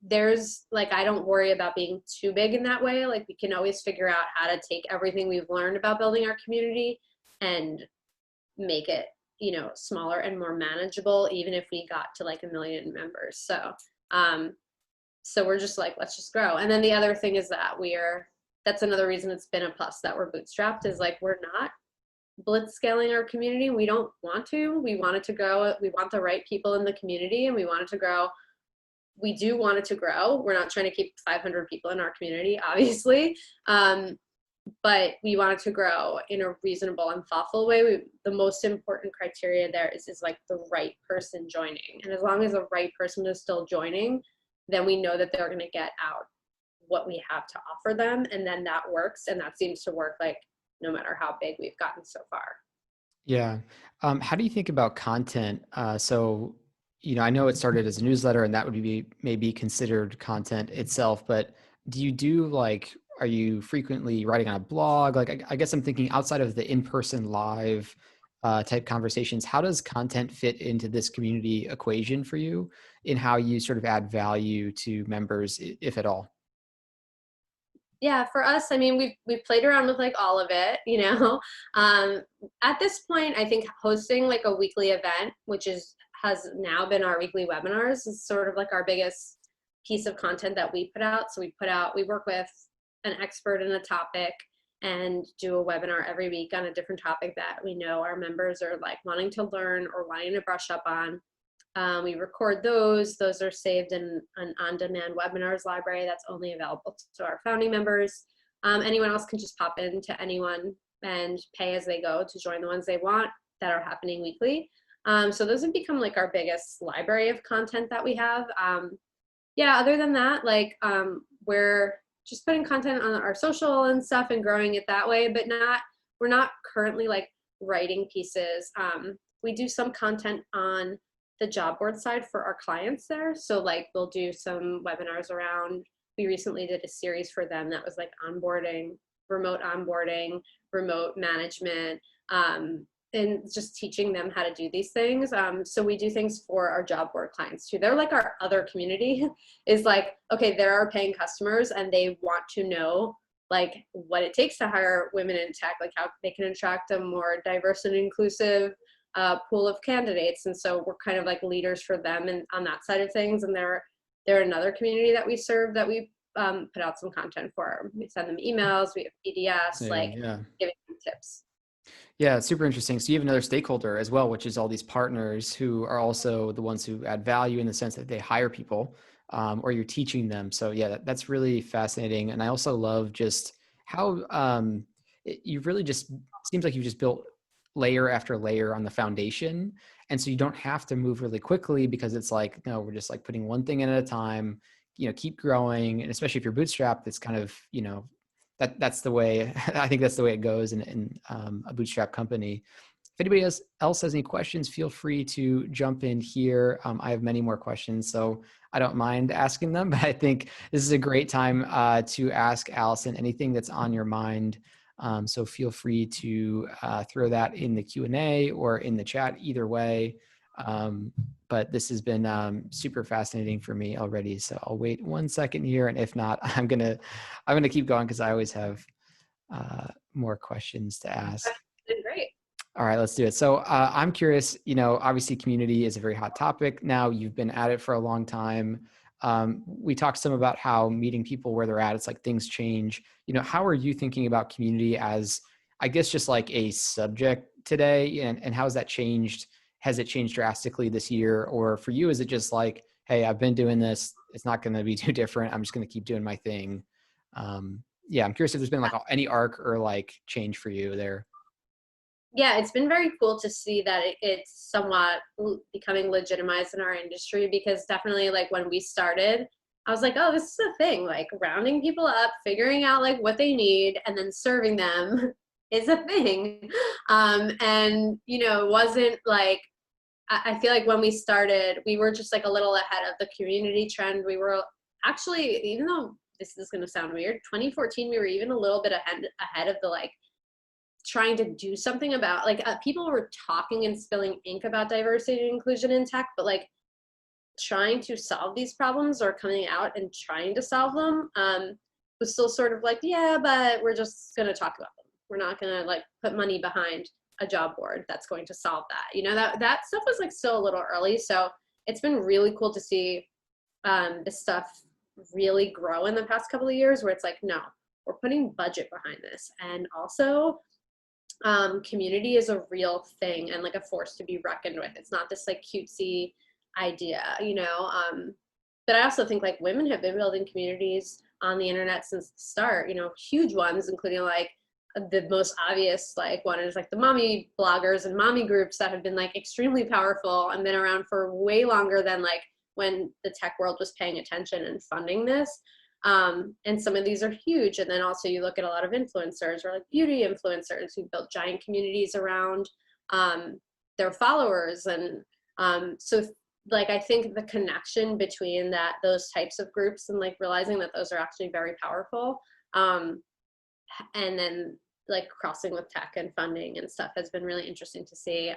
B: there's like, I don't worry about being too big in that way. Like we can always figure out how to take everything we've learned about building our community and make it, smaller and more manageable, even if we got to like a million members. So we're just like, let's just grow. And then the other thing is that that's another reason it's been a plus that we're bootstrapped, is like, we're not blitz scaling our community. We don't want to. We want it to grow. We want the right people in the community and we want it to grow. We do want it to grow. We're not trying to keep 500 people in our community, obviously. But we want it to grow in a reasonable and thoughtful way. The most important criteria there is like the right person joining. And as long as the right person is still joining, then we know that they're going to get out what we have to offer them. And then that works. And that seems to work like no matter how big we've gotten so far.
A: Yeah. How do you think about content? I know it started as a newsletter and that would be maybe considered content itself, but are you frequently writing on a blog? Like, I guess I'm thinking outside of the in-person live type conversations, how does content fit into this community equation for you in how you sort of add value to members, if at all?
B: Yeah, for us, I mean, we've played around with like all of it. Um, at this point, I think hosting like a weekly event, which has now been our weekly webinars, is sort of like our biggest piece of content that we put out. So we work with an expert in a topic and do a webinar every week on a different topic that we know our members are like wanting to learn or wanting to brush up on. We record those. Those are saved in an on-demand webinars library that's only available to our founding members. Anyone else can just pop into anyone and pay as they go to join the ones they want that are happening weekly. So those have become like our biggest library of content that we have. Yeah, other than that, like we're just putting content on our social and stuff and growing it that way, but we're not currently like writing pieces. We do some content on the job board side for our clients there. So like we'll do some webinars around, we recently did a series for them that was like onboarding, remote management, in just teaching them how to do these things. So we do things for our job board clients too. They're like our other community is like, okay, there are paying customers and they want to know like what it takes to hire women in tech, like how they can attract a more diverse and inclusive pool of candidates. And so we're kind of like leaders for them and on that side of things. And they're another community that we serve that we put out some content for. We send them emails, we have PDFs, like
A: Yeah.
B: giving them tips.
A: Yeah, it's super interesting. So you have another stakeholder as well, which is all these partners who are also the ones who add value in the sense that they hire people, or you're teaching them. So yeah, that's really fascinating. And I also love just how you've really just seems like you've just built layer after layer on the foundation. And so you don't have to move really quickly because it's like, no, we're just like putting one thing in at a time, keep growing. And especially if you're bootstrapped, it's kind of, that's the way, I think that's the way it goes in a bootstrap company. If anybody else has any questions, feel free to jump in here. I have many more questions, so I don't mind asking them, but I think this is a great time to ask Allison anything that's on your mind. So feel free to throw that in the Q&A or in the chat, either way. But this has been super fascinating for me already. So I'll wait 1 second here. And if not, I'm gonna keep going because I always have more questions to ask.
B: That's great.
A: All right, let's do it. So I'm curious, obviously community is a very hot topic now. You've been at it for a long time. We talked some about how meeting people where they're at, it's like things change. How are you thinking about community as, I guess, just like a subject today? And how has that changed? Has it changed drastically this year? Or for you, is it just like, hey, I've been doing this. It's not going to be too different. I'm just going to keep doing my thing. Yeah, I'm curious if there's been like any arc or like change for you there.
B: Yeah, it's been very cool to see that it's somewhat becoming legitimized in our industry, because definitely like when we started, I was like, oh, this is a thing, like rounding people up, figuring out like what they need and then serving them is a thing. And it wasn't like, I feel like when we started, we were just like a little ahead of the community trend. We were actually, even though this is going to sound weird, 2014, we were even a little bit ahead of the like trying to do something about like people were talking and spilling ink about diversity and inclusion in tech, but like trying to solve these problems or coming out and trying to solve them was still sort of like, yeah, but we're just going to talk about them. We're not going to like put money behind a job board that's going to solve that. That stuff was like still a little early. So it's been really cool to see this stuff really grow in the past couple of years, where it's like, no, we're putting budget behind this. And also community is a real thing and like a force to be reckoned with. It's not this like cutesy idea, but I also think like women have been building communities on the internet since the start, huge ones, including like the most obvious like one is like the mommy bloggers and mommy groups that have been like extremely powerful and been around for way longer than like when the tech world was paying attention and funding this. And some of these are huge. And then also you look at a lot of influencers or like beauty influencers who built giant communities around their followers. And so like, I think the connection between those types of groups and like realizing that those are actually very powerful. And then like crossing with tech and funding and stuff has been really interesting to see.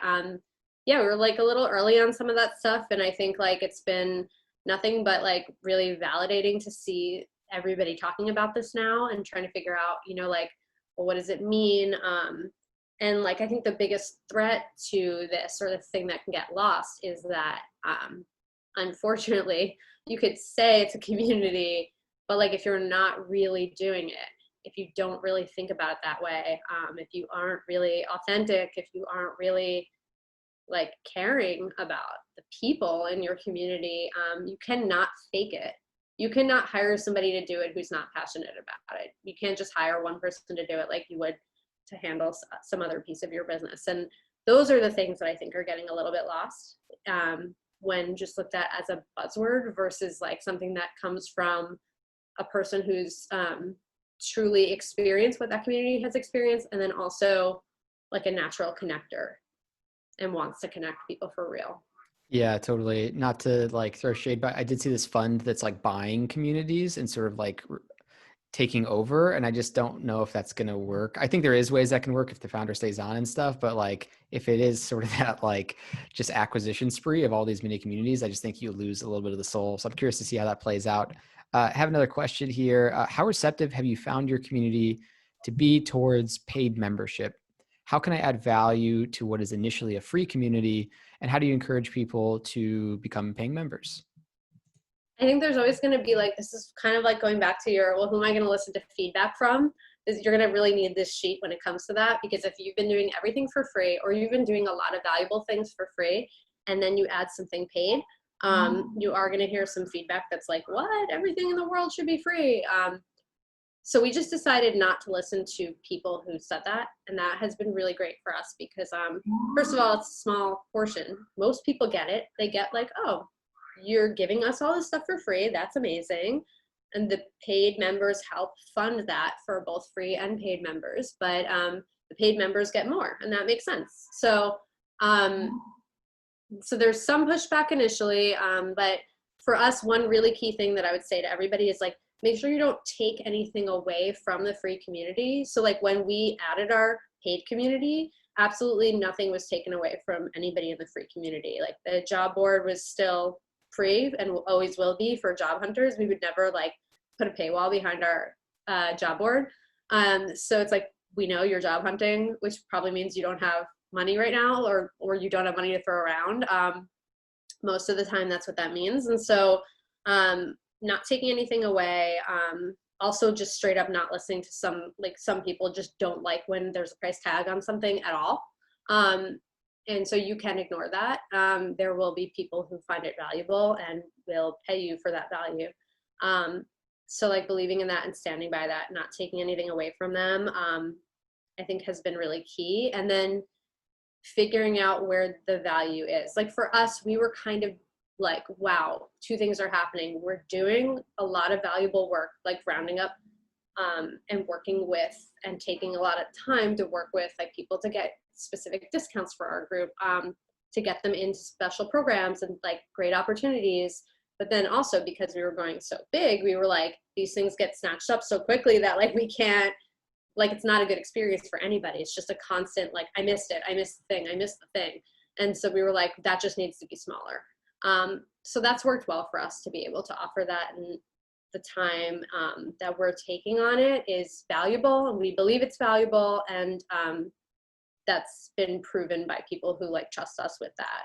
B: Yeah, we were like a little early on some of that stuff. And I think like it's been nothing but like really validating to see everybody talking about this now and trying to figure out, like, well, what does it mean? And like, I think the biggest threat to this, or the thing that can get lost, is that unfortunately, you could say it's a community, but like if you're not really doing it, if you don't really think about it that way, if you aren't really authentic, if you aren't really like caring about the people in your community, you cannot fake it. You cannot hire somebody to do it who's not passionate about it. You can't just hire one person to do it like you would to handle some other piece of your business. And those are the things that I think are getting a little bit lost when just looked at as a buzzword versus like something that comes from a person who's truly experienced what that community has experienced, and then also like a natural connector and wants to connect people for real.
A: Yeah, totally. Not to like throw shade, but I did see this fund that's like buying communities and sort of like taking over, and I just don't know if that's going to work. I think there is ways that can work if the founder stays on and stuff, but like if it is sort of that like just acquisition spree of all these mini communities, I just think you lose a little bit of the soul. So I'm curious to see how that plays out. I have another question here. How receptive have you found your community to be towards paid membership? How can I add value to what is initially a free community, and how do you encourage people to become paying members?
B: I think there's always going to be like, this is kind of like going back to your, well, who am I going to listen to feedback from? Is you're going to really need this sheet when it comes to that, because if you've been doing everything for free, or you've been doing a lot of valuable things for free, and then you add something paid, you are going to hear some feedback that's like, what? Everything in the world should be free. So we just decided not to listen to people who said that. And that has been really great for us because, first of all, it's a small portion. Most people get it. They get like, oh, you're giving us all this stuff for free. That's amazing. And the paid members help fund that for both free and paid members. But the paid members get more, and that makes sense. So, so there's some pushback initially. But for us, one really key thing that I would say to everybody is like, make sure you don't take anything away from the free community. So like when we added our paid community, absolutely nothing was taken away from anybody in the free community. Like the job board was still free and always will be for job hunters. We would never like put a paywall behind our job board. So it's like, we know you're job hunting, which probably means you don't have money right now, or you don't have money to throw around. Most of the time that's what that means. And so not taking anything away. Also just straight up not listening to some people just don't like when there's a price tag on something at all. And so you can ignore that. There will be people who find it valuable and will pay you for that value. So like believing in that and standing by that, not taking anything away from them, I think has been really key. And then figuring out where the value is. Like for us, we were kind of like, wow, two things are happening. We're doing a lot of valuable work, like rounding up and working with and taking a lot of time to work with like people to get specific discounts for our group, to get them into special programs and like great opportunities. But then also because we were going so big, we were like, these things get snatched up so quickly that like we can't, like it's not a good experience for anybody. It's just a constant like, I missed it, I missed the thing, I missed the thing. And so we were like, that just needs to be smaller. So that's worked well for us to be able to offer that, and the time that we're taking on it is valuable, and we believe it's valuable, and that's been proven by people who like trust us with that,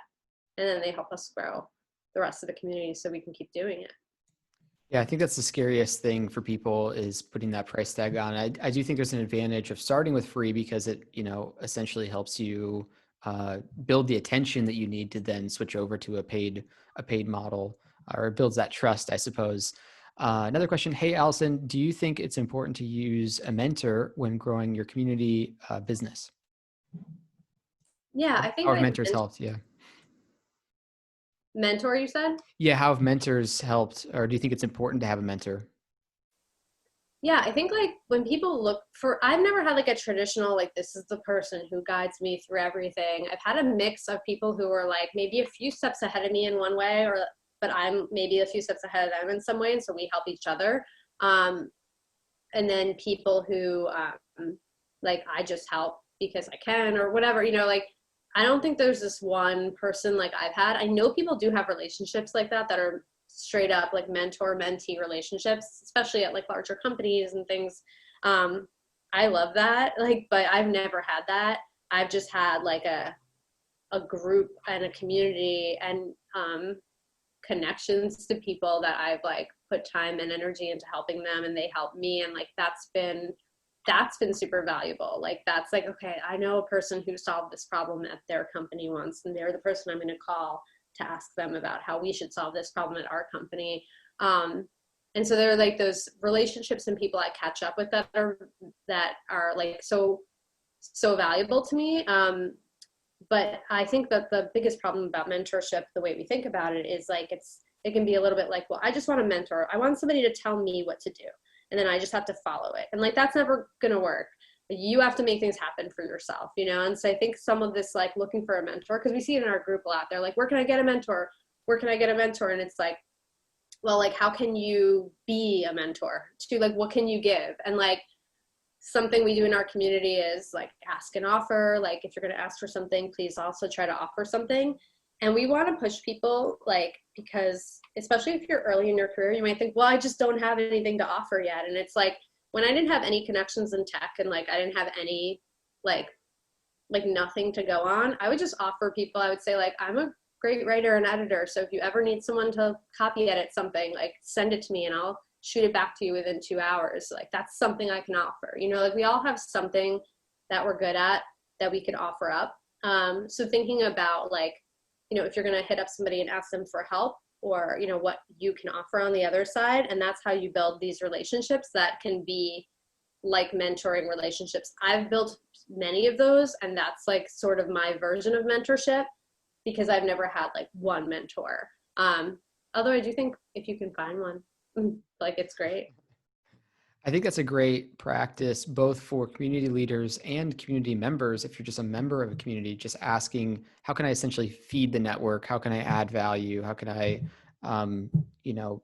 B: and then they help us grow the rest of the community so we can keep doing it.
A: Yeah, I think that's the scariest thing for people is putting that price tag on. I do think there's an advantage of starting with free because it, essentially helps you build the attention that you need to then switch over to a paid model, or it builds that trust, I suppose. Another question. Hey, Allison, do you think it's important to use a mentor when growing your community business?
B: Yeah, I think
A: How have
B: like
A: mentors helped? Yeah.
B: mentor, you said?
A: Yeah. How have mentors helped, or do you think it's important to have a mentor?
B: Yeah, I think like when people look for, I've never had like a traditional, like this is the person who guides me through everything. I've had a mix of people who are like maybe a few steps ahead of me in one way, but I'm maybe a few steps ahead of them in some way. And so we help each other. And then people who like I just help because I can or whatever, like I don't think there's this one person like I've had. I know people do have relationships like that are straight up like mentor-mentee relationships, especially at like larger companies and things. I love that, like, but I've never had that. I've just had like a group and a community and connections to people that I've like put time and energy into helping them, and they help me, and like that's been super valuable. Like that's like, okay, I know a person who solved this problem at their company once, and they're the person I'm going to call to ask them about how we should solve this problem at our company. And so there are like those relationships and people I catch up with that are like so valuable to me. But I think that the biggest problem about mentorship, the way we think about it, is like it can be a little bit like, well, I just want a mentor. I want somebody to tell me what to do, and then I just have to follow it. And like that's never going to work. You have to make things happen for yourself, And so I think some of this, like looking for a mentor, because we see it in our group a lot. They're like, where can I get a mentor? Where can I get a mentor? And it's like, well, like, how can you be a mentor, to like, what can you give? And like, something we do in our community is like ask and offer. Like, if you're going to ask for something, please also try to offer something. And we want to push people, like, because especially if you're early in your career, you might think, well, I just don't have anything to offer yet. And it's like, when I didn't have any connections in tech, and like I didn't have any like nothing to go on, I would just offer people. I would say, like, I'm a great writer and editor, so if you ever need someone to copy edit something, like, send it to me and I'll shoot it back to you within 2 hours. Like, that's something I can offer. You know, like, we all have something that we're good at that we can offer up. So thinking about, like, you know, if you're going to hit up somebody and ask them for help, or, you know, what you can offer on the other side. And that's how you build these relationships that can be like mentoring relationships. I've built many of those, and that's like sort of my version of mentorship, because I've never had like one mentor. Although I do think if you can find one, like, it's great.
A: I think that's a great practice, both for community leaders and community members. If you're just a member of a community, just asking, how can I essentially feed the network? How can I add value? How can I, um, you know,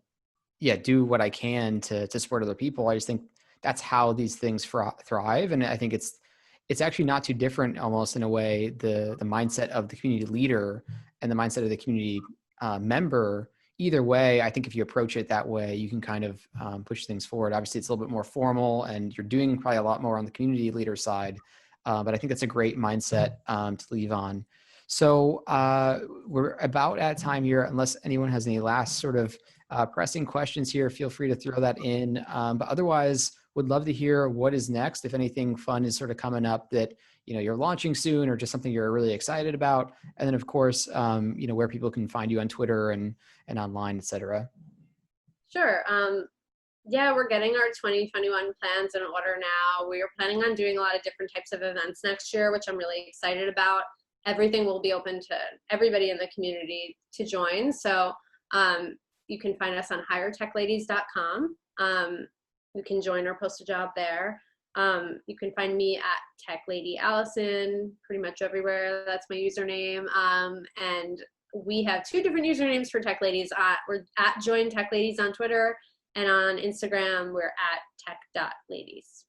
A: yeah, do what I can to support other people? I just think that's how these things thrive. And I think it's actually not too different, almost in a way, the mindset of the community leader and the mindset of the community member. Either way, I think if you approach it that way, you can kind of push things forward. Obviously, it's a little bit more formal, and you're doing probably a lot more on the community leader side. But I think that's a great mindset to leave on. So we're about at time here. Unless anyone has any last sort of pressing questions here, feel free to throw that in. But otherwise, would love to hear what is next. If anything fun is sort of coming up that you're launching soon, or just something you're really excited about. And then, of course, where people can find you on Twitter and online, etc.
B: Sure. Yeah, we're getting our 2021 plans in order now. We are planning on doing a lot of different types of events next year, which I'm really excited about. Everything will be open to everybody in the community to join. So you can find us on highertechladies.com. You can join or post a job there. You can find me at Tech Lady Allison, pretty much everywhere. That's my username. And we have two different usernames for Tech Ladies. We're at Join Tech Ladies on Twitter, and on Instagram, we're at tech.ladies.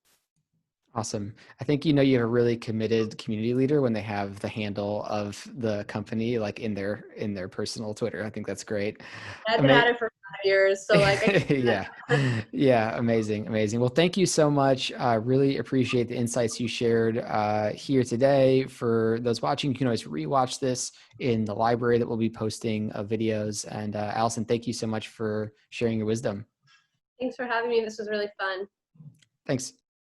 A: Awesome. I think you have a really committed community leader when they have the handle of the company like in their personal Twitter. I think that's great.
B: I've been at it for 5 years, so like
A: Yeah. Yeah. Amazing. Amazing. Well, thank you so much. Really appreciate the insights you shared here today. For those watching, you can always rewatch this in the library that we'll be posting of videos. And Allison, thank you so much for sharing your wisdom.
B: Thanks for having me. This was really fun.
A: Thanks.